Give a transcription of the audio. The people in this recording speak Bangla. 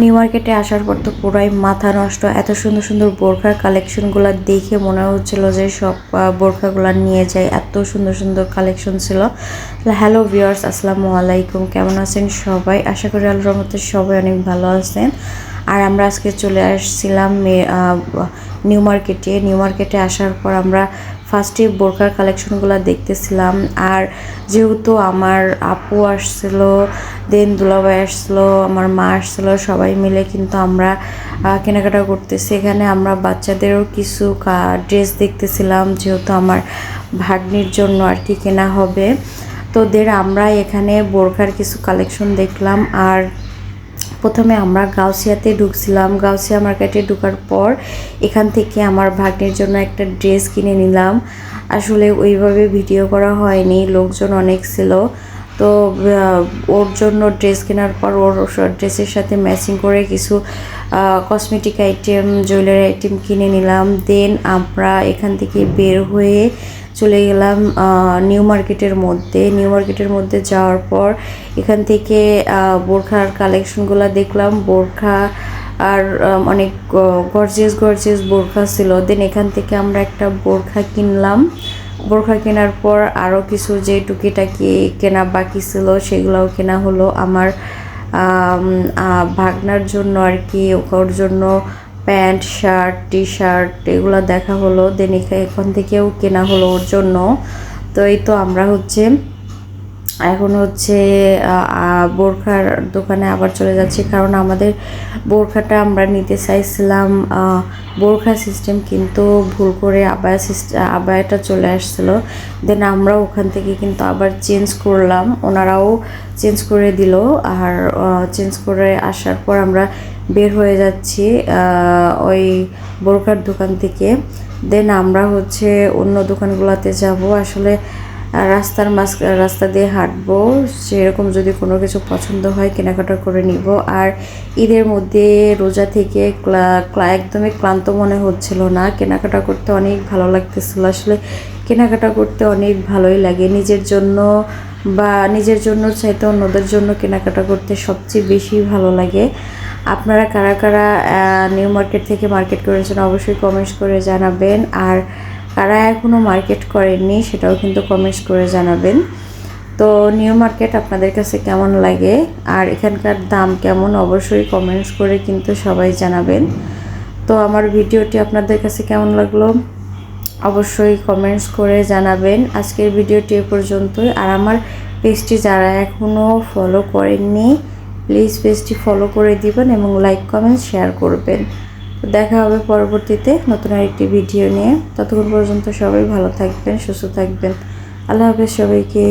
নিউ মার্কেটে আসার পর তো পুরাই মাথা নষ্ট, এত সুন্দর সুন্দর বোরখার কালেকশনগুলো দেখে মনে হচ্ছিল যে সব বোরখাগুলো নিয়ে যাই, এত সুন্দর সুন্দর কালেকশন ছিল। হ্যালো ভিউয়ার্স, আসসালামু আলাইকুম, কেমন আছেন সবাই? আশা করি আল্লাহর রহমতে সবাই অনেক ভালো আছেন। আর আমরা আজকে চলে আসছিলাম নিউ মার্কেটে আসার পর আমরা ফার্স্টে বোরখার কালেকশনগুলো দেখতেছিলাম। আর যেহেতু আমার আপু আসছিল, দেন দুলাভাই আসছিলো, আমার মা আসছিলো, সবাই মিলে কিন্তু আমরা কেনাকাটা করতেছি। এখানে আমরা বাচ্চাদেরও কিছু ড্রেস দেখতেছিলাম, যেহেতু আমার ভাগ্নির জন্য আর কি কেনা হবে। তো আমরা এখানে বোরখার কিছু কালেকশন দেখলাম। আর প্রথমে আমরা গাউসিয়াতে ঢুকছিলাম। গাউসিয়া মার্কেটে ঢোকার পর এখান থেকে আমার ভাগ্নের জন্য একটা ড্রেস কিনে নিলাম। আসলে ওইভাবে ভিডিও করা হয়নি, লোকজন অনেক ছিল। তো ওর জন্য ড্রেস কেনার পর ওর ড্রেসের সাথে ম্যাচিং করে কিছু কসমেটিক আইটেম, জুয়েলারি আইটেম কিনে নিলাম। দেন আমরা এখান থেকে বের হয়ে চলে গেলাম নিউ মার্কেটের মধ্যে যাওয়ার পর এখান থেকে বোরখার কালেকশনগুলো দেখলাম। বোরখা আর অনেক গর্জিয়াস বোরখা ছিল। দেন এখান থেকে আমরা একটা বোরখা কিনলাম। বোরখা কেনার পর আরও কিছু যে টুকিটাকি কেনা বাকি ছিল সেগুলোও কেনা হলো আমার ভাগনার জন্য আর কি। ওর জন্য প্যান্ট, শার্ট, টি শার্ট এগুলো দেখা হলো। দেন এখান থেকেও কেনা হলো ওর জন্য। তো এই তো আমরা এখন বোরখার দোকানে আবার চলে যাচ্ছি, কারণ আমাদের বোরখাটা আমরা নিতে চাইছিলাম বোরখা সিস্টেম, কিন্তু ভুল করে আবায়াটা চলে আসছিলো। দেন আমরা ওখান থেকে কিন্তু আবার চেঞ্জ করলাম, ওনারাও চেঞ্জ করে দিল। আর চেঞ্জ করে আসার পর আমরা বের হয়ে যাচ্ছি ওই বোরখার দোকান থেকে। দেন আমরা অন্য দোকানগুলোতে যাব। আসলে রাস্তা দিয়ে হাঁটবো, সেরকম যদি কোনো কিছু পছন্দ হয় কেনাকাটা করে নিব। আর ঈদের মধ্যে রোজা থেকে একদমই ক্লান্ত মনে হচ্ছিল না, কেনাকাটা করতে অনেক ভালো লাগতেছিল। আসলে কেনাকাটা করতে অনেক ভালোই লাগে, নিজের জন্য চাইতে অন্যদের জন্য কেনাকাটা করতে সবচেয়ে বেশি ভালো লাগে। আপনারা কারা কারা নিউ মার্কেট থেকে মার্কেট করেছেন অবশ্যই কমেন্টস করে জানাবেন। আর কারা এখনও মার্কেট করেননি সেটাও কিন্তু কমেন্টস করে জানাবেন। তো নিউ মার্কেট আপনাদের কাছে কেমন লাগে আর এখানকার দাম কেমন অবশ্যই কমেন্টস করে কিন্তু সবাই জানাবেন। তো আমার ভিডিওটি আপনাদের কাছে কেমন লাগলো অবশ্যই কমেন্টস করে জানাবেন। আজকের ভিডিওটি এ পর্যন্তই। আর আমার পেজটি যারা এখনও ফলো করেননি প্লিজ পেজটি ফলো করে দিবেন এবং লাইক, কমেন্ট, শেয়ার করবেন। তো দেখা হবে পরবর্তীতে নতুন আরেকটি ভিডিও নিয়ে। ততক্ষণ পর্যন্ত সবাই ভালো থাকবেন, সুস্থ থাকবেন। আল্লাহ হাফেজ সবাইকে।